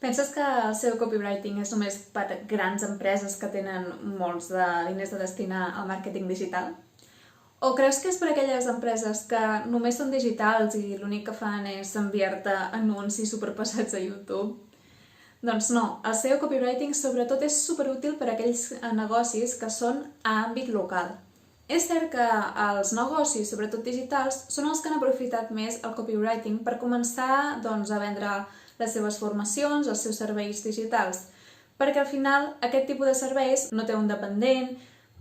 Penses que el SEO copywriting és només per grans empreses que tenen molts de diners de destinar al màrqueting digital? O creus que és per aquelles empreses que només són digitals i l'únic que fan és enviar-te anuncis superpassats a YouTube? Doncs no, el SEO copywriting sobretot és superútil per a aquells negocis que són a àmbit local. És cert que els negocis, sobretot digitals, són els que han aprofitat més el copywriting per començar a vendre les seves formacions, els seus serveis digitals, perquè al final aquest tipus de serveis no té un dependent,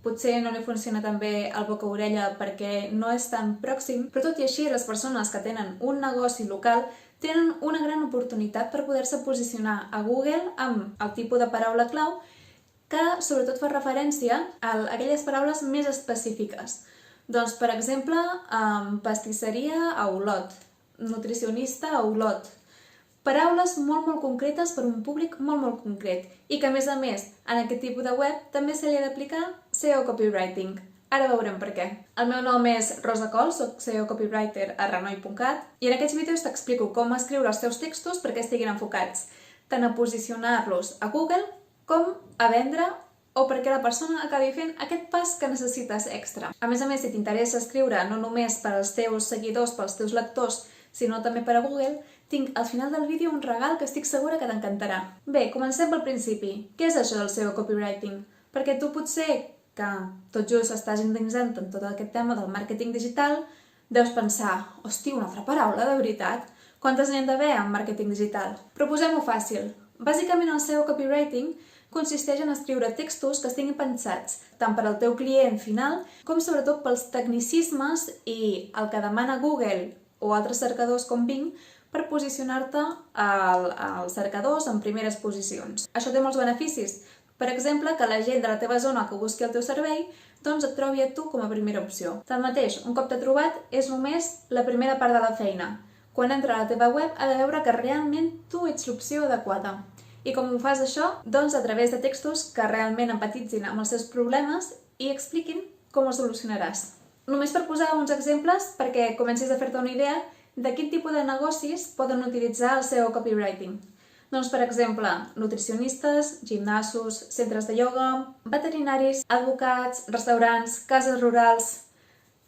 potser no li funciona tan bé el boca-orella perquè no és tan pròxim, però tot i així les persones que tenen un negoci local tenen una gran oportunitat per poder-se posicionar a Google amb el tipus de paraula clau que sobretot fa referència a aquelles paraules més específiques. Doncs, per exemple, pastisseria a Olot, nutricionista a Olot. Paraules molt concretes per un públic molt concret i que, a més, en aquest tipus de web també se li ha d'aplicar SEO copywriting. Ara veurem per què. El meu nom és Rosa Coll, soc SEO copywriter a renoi.cat i en aquests vídeos t'explico com escriure els teus textos perquè estiguin enfocats tant a posicionar-los a Google com a vendre o perquè la persona acabi fent aquest pas que necessites extra. A més, si t'interessa escriure no només per als teus seguidors, pels teus lectors, sinó també per a Google, tinc al final del vídeo un regal que estic segura que t'encantarà. Bé, comencem pel principi. Què és això del SEO copywriting? Perquè tu potser que tot just estàs endinsant en tot aquest tema del màrqueting digital, deus pensar, hosti, una altra paraula, de veritat? Quantes n'hi ha d'haver en màrqueting digital? Però posem-ho fàcil. Bàsicament el SEO copywriting consisteix en escriure textos que estiguin pensats tant per al teu client final com sobretot pels tecnicismes i el que demana Google o altres cercadors com Bing per posicionar-te als cercadors en primeres posicions. Això té molts beneficis. Per exemple, que la gent de la teva zona que busqui el teu servei doncs et trobi a tu com a primera opció. Tanmateix, un cop t'ha trobat, és només la primera part de la feina. Quan entra a la teva web ha de veure que realment tu ets l'opció adequada. I com ho fas això? Doncs a través de textos que realment empatitzin amb els seus problemes i expliquin com els solucionaràs. Només per posar uns exemples perquè comencis a fer-te una idea de quin tipus de negocis poden utilitzar el SEO copywriting. Doncs, per exemple, nutricionistes, gimnasos, centres de ioga, veterinaris, advocats, restaurants, cases rurals...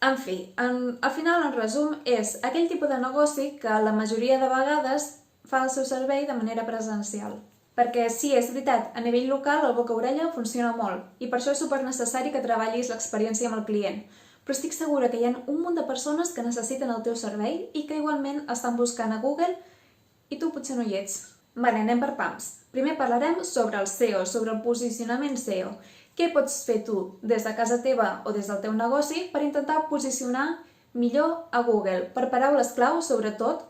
En fi, al final, en resum, és aquell tipus de negoci que la majoria de vegades fa el seu servei de manera presencial. Perquè sí, és veritat, a nivell local el boca-orella funciona molt i per això és supernecessari que treballis l'experiència amb el client. Però estic segura que hi ha un munt de persones que necessiten el teu servei i que igualment estan buscant a Google i tu potser no hi ets. Vale, anem per pams. Primer parlarem sobre el SEO, sobre el posicionament SEO. Què pots fer tu des de casa teva o des del teu negoci per intentar posicionar millor a Google, per paraules clau, sobretot,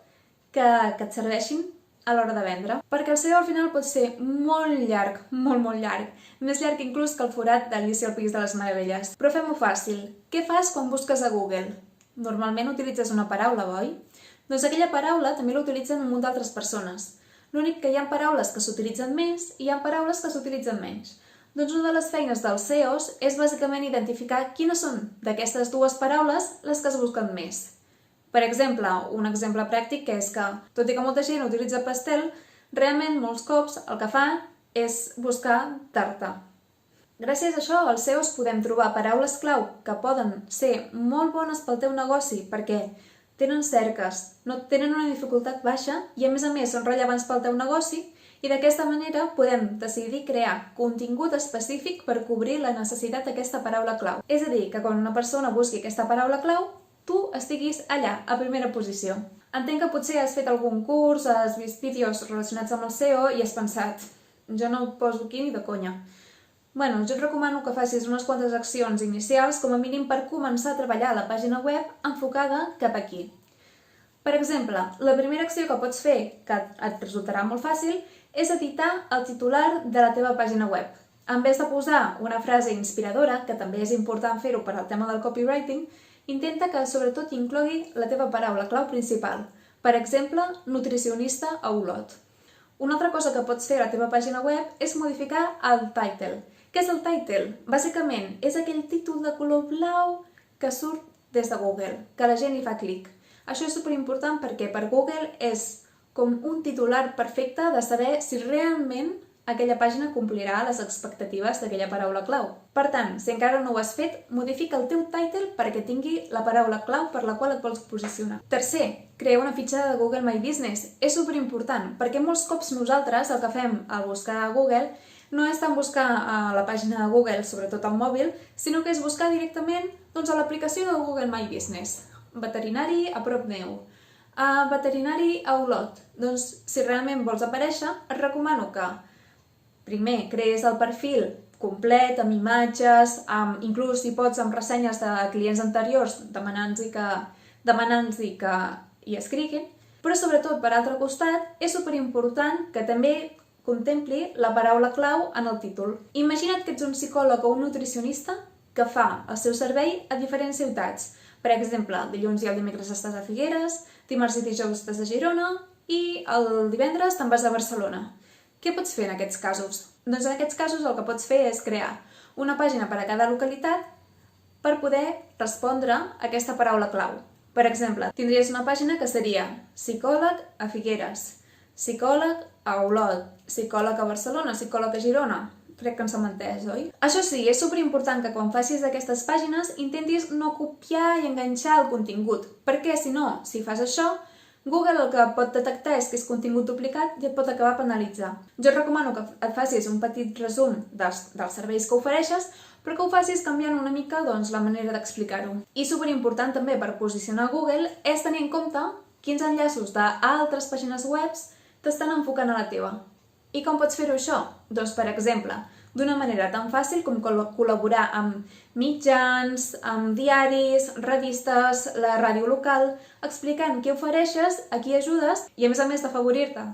que et serveixin a l'hora de vendre. Perquè el SEO al final pot ser molt llarg, molt llarg. Més llarg inclús que el forat d'Alicia al País de les Meravelles. Però fem-ho fàcil. Què fas quan busques a Google? Normalment utilitzes una paraula, oi? Doncs aquella paraula també l'utilitzen un munt d'altres persones. L'únic que hi ha paraules que s'utilitzen més i hi ha paraules que s'utilitzen menys. Doncs una de les feines dels SEOs és bàsicament identificar quines són d'aquestes dues paraules les que es busquen més. Per exemple, un exemple pràctic és que, tot i que molta gent utilitza pastel, realment molts cops el que fa és buscar tarta. Gràcies a això, als SEOs podem trobar paraules clau que poden ser molt bones pel teu negoci perquè tenen cerques, no tenen una dificultat baixa i a més són rellevants pel teu negoci i d'aquesta manera podem decidir crear contingut específic per cobrir la necessitat d'aquesta paraula clau. És a dir, que quan una persona busqui aquesta paraula clau, tu estiguis allà, a primera posició. Entenc que potser has fet algun curs, has vist vídeos relacionats amb el SEO i has pensat, jo no ho poso aquí ni de conya. Bueno, jo et recomano que facis unes quantes accions inicials com a mínim per començar a treballar la pàgina web enfocada cap aquí. Per exemple, la primera acció que pots fer, que et resultarà molt fàcil, és editar el titular de la teva pàgina web. En vez de posar una frase inspiradora, que també és important fer-ho per al tema del copywriting, intenta que sobretot inclogui la teva paraula clau principal. Per exemple, nutricionista a Olot. Una altra cosa que pots fer a la teva pàgina web és modificar el title. Què és el title? Bàsicament, és aquell títol de color blau que surt des de Google, que la gent hi fa clic. Això és superimportant perquè per Google és com un titular perfecte de saber si realment aquella pàgina complirà les expectatives d'aquella paraula clau. Per tant, si encara no ho has fet, modifica el teu title perquè tingui la paraula clau per la qual et vols posicionar. Tercer, crea una fitxa de Google My Business. És superimportant, perquè molts cops nosaltres el que fem al buscar a Google no és tant buscar a la pàgina de Google, sobretot al mòbil, sinó que és buscar directament a l'aplicació de Google My Business. Veterinari a prop meu. Veterinari a Olot. Doncs, si realment vols aparèixer, et recomano que primer crees el perfil complet, amb imatges, inclús si pots amb ressenyes de clients anteriors demanant-los que hi escriguin, però sobretot, per altre costat, és superimportant que també contempli la paraula clau en el títol. Imagina't que ets un psicòleg o un nutricionista que fa el seu servei a diferents ciutats. Per exemple, dilluns i el dimecres estàs a Figueres, dimarts i dijous estàs a Girona i el divendres te'n vas a Barcelona. Què pots fer en aquests casos? Doncs en aquests casos el que pots fer és crear una pàgina per a cada localitat per poder respondre a aquesta paraula clau. Per exemple, tindries una pàgina que seria psicòleg a Figueres, psicòleg a Olot, psicòleg a Barcelona, psicòleg a Girona. Crec que ens hem entès, oi? Això sí, és superimportant que quan facis aquestes pàgines intentis no copiar i enganxar el contingut, perquè si no, si fas això, Google el que pot detectar és que és contingut duplicat i et pot acabar penalitzant. Jo et recomano que et facis un petit resum dels serveis que ofereixes, però que ho facis canviant una mica la manera d'explicar-ho. I superimportant també per posicionar Google és tenir en compte quins enllaços d'altres pàgines web t'estan enfocant a la teva. I com pots fer-ho això? Doncs, per exemple, d'una manera tan fàcil com col·laborar amb mitjans, amb diaris, revistes, la ràdio local, explicant què ofereixes, a qui ajudes i, a més d'afavorir-te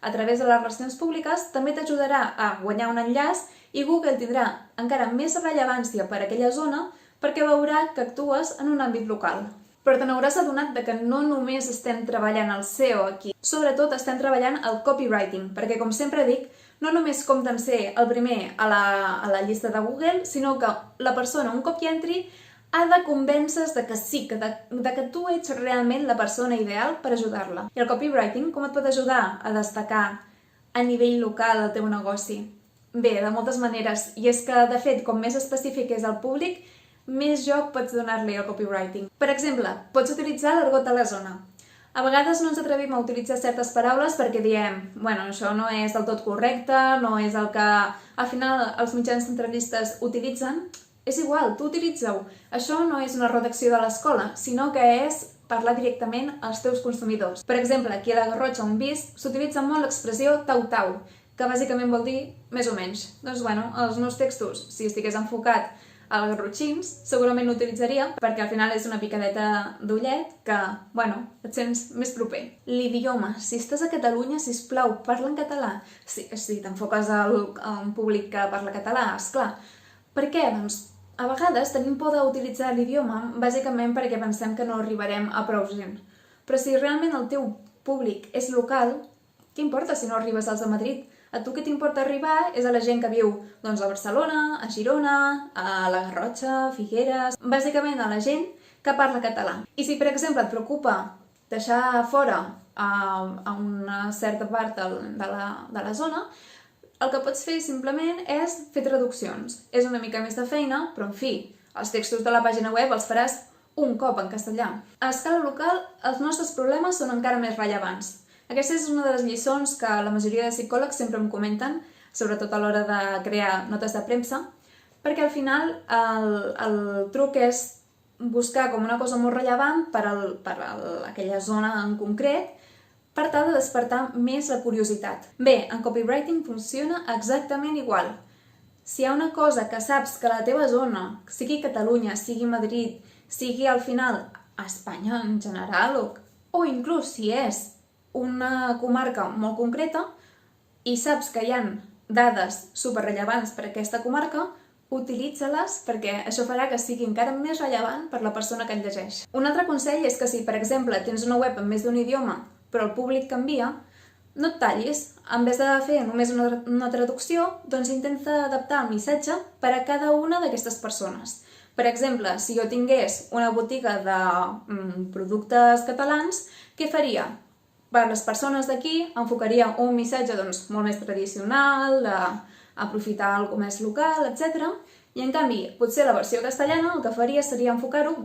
a través de les relacions públiques, també t'ajudarà a guanyar un enllaç i Google tindrà encara més rellevància per a aquella zona perquè veurà que actues en un àmbit local. Però te n'hauràs adonat que no només estem treballant el SEO aquí, sobretot estem treballant el copywriting, perquè, com sempre dic, no només compten ser el primer a la llista de Google, sinó que la persona, un cop hi entri, ha de convèncer que sí, que tu ets realment la persona ideal per ajudar-la. I el copywriting, com et pot ajudar a destacar a nivell local el teu negoci? Bé, de moltes maneres, i és que, de fet, com més específic és el públic, més joc pots donar-li al copywriting. Per exemple, pots utilitzar l'argot de la zona. A vegades no ens atrevim a utilitzar certes paraules perquè diem, bueno, això no és del tot correcte, no és el que al final els mitjans centralistes utilitzen. És igual, tu utilitza-ho. Això no és una redacció de l'escola, sinó que és parlar directament als teus consumidors. Per exemple, aquí a la Garrotxa, on visc, s'utilitza molt l'expressió tau-tau, que bàsicament vol dir més o menys. Doncs, bueno, els meus textos, si estigués enfocat als garrotxins, segurament l'utilitzaria perquè al final és una picadeta d'ullet que, bueno, et sents més proper. L'idioma. Si estàs a Catalunya, sisplau, parla en català. Si t'enfoques a un públic que parla català, esclar. Per què? Doncs, a vegades tenim por d'utilitzar l'idioma bàsicament perquè pensem que no arribarem a prou gent. Però si realment el teu públic és local, què importa si no arribes als de Madrid? A tu què t'importa arribar és a la gent que viu a Barcelona, a Girona, a la Garrotxa, a Figueres... Bàsicament a la gent que parla català. I si, per exemple, et preocupa deixar fora a una certa part de la zona, el que pots fer simplement és fer traduccions. És una mica més de feina, però en fi, els textos de la pàgina web els faràs un cop en castellà. A escala local, els nostres problemes són encara més rellevants. Aquesta és una de les lliçons que la majoria de psicòlegs sempre em comenten, sobretot a l'hora de crear notes de premsa, perquè al final el truc és buscar com una cosa molt rellevant per aquella zona en concret per tal de despertar més la curiositat. Bé, en copywriting funciona exactament igual. Si hi ha una cosa que saps que la teva zona, sigui Catalunya, sigui Madrid, sigui al final a Espanya en general, o inclús si és una comarca molt concreta i saps que hi ha dades superrellevants per a aquesta comarca, utilitza-les perquè això farà que sigui encara més rellevant per la persona que et llegeix. Un altre consell és que si, per exemple, tens una web en més d'un idioma però el públic canvia, no et tallis. En vez de fer només una traducció, doncs intenta adaptar el missatge per a cada una d'aquestes persones. Per exemple, si jo tingués una botiga de productes catalans, què faria? Per les persones d'aquí enfocaria un missatge molt més tradicional, d'aprofitar el comerç local, etc. I en canvi, potser la versió castellana el que faria seria enfocar-ho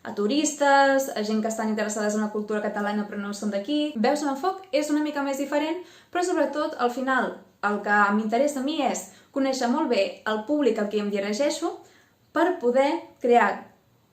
a turistes, a gent que estan interessades en la cultura catalana però no són d'aquí. Veus, l'enfoc és una mica més diferent, però sobretot al final el que m'interessa a mi és conèixer molt bé el públic al que em dirigeixo per poder crear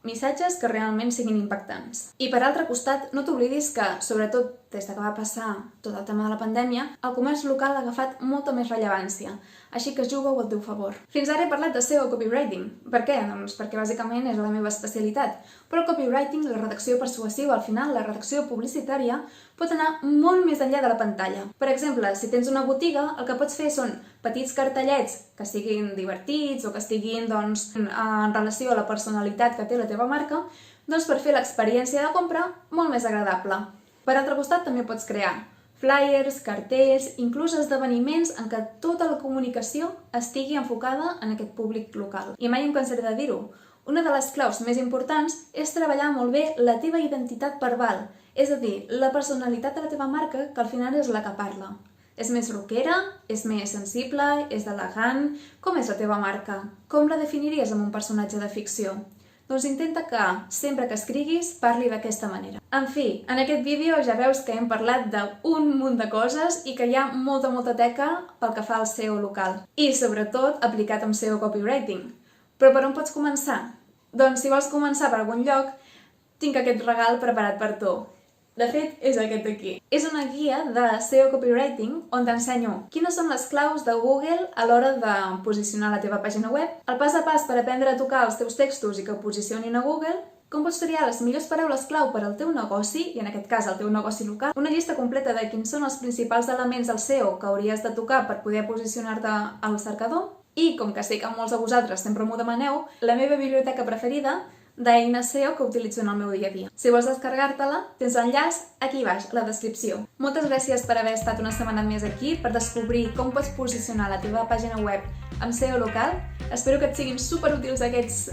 missatges que realment siguin impactants. I per altre costat, no t'oblidis que, sobretot des que va passar tot el tema de la pandèmia, el comerç local ha agafat molta més rellevància, així que juga-ho al teu favor. Fins ara he parlat de SEO copywriting. Per què? Doncs perquè bàsicament és la meva especialitat. Però el copywriting, la redacció persuasiva, al final, la redacció publicitària, pot anar molt més enllà de la pantalla. Per exemple, si tens una botiga, el que pots fer són petits cartellets que siguin divertits o que estiguin en relació a la personalitat que té la teva marca, per fer l'experiència de compra molt més agradable. Per altre costat, també pots crear flyers, cartells, inclús esdeveniments en què tota la comunicació estigui enfocada en aquest públic local. I mai em cansaré de dir-ho. Una de les claus més importants és treballar molt bé la teva identitat verbal, és a dir, la personalitat de la teva marca, que al final és la que parla. És més rockera? És més sensible? És elegant? Com és la teva marca? Com la definiries amb un personatge de ficció? Doncs intenta que, sempre que escriguis, parli d'aquesta manera. En fi, en aquest vídeo ja veus que hem parlat d'un munt de coses i que hi ha molta teca pel que fa al SEO local. I, sobretot, aplicat amb SEO copywriting. Però per on pots començar? Doncs si vols començar per algun lloc, tinc aquest regal preparat per tu. De fet, és aquest d'aquí. És una guia de SEO copywriting on t'ensenyo quines són les claus de Google a l'hora de posicionar la teva pàgina web, el pas a pas per aprendre a tocar els teus textos i que posicionin a Google, com pots triar les millors paraules clau per al teu negoci, i en aquest cas el teu negoci local, una llista completa de quins són els principals elements del SEO que hauries de tocar per poder posicionar-te al cercador, i, com que sé que molts de vosaltres sempre m'ho demaneu, la meva biblioteca preferida d'eines SEO que utilitzo en el meu dia a dia. Si vols descarregar-te-la, tens l'enllaç aquí baix, a la descripció. Moltes gràcies per haver estat una setmana més aquí, per descobrir com pots posicionar la teva pàgina web amb SEO local. Espero que et siguin superútils aquests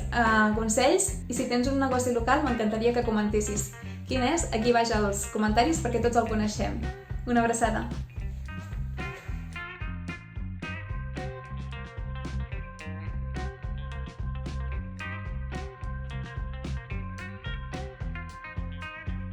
consells, i si tens un negoci local m'encantaria que comentessis quin és aquí baix als comentaris perquè tots el coneixem. Una abraçada!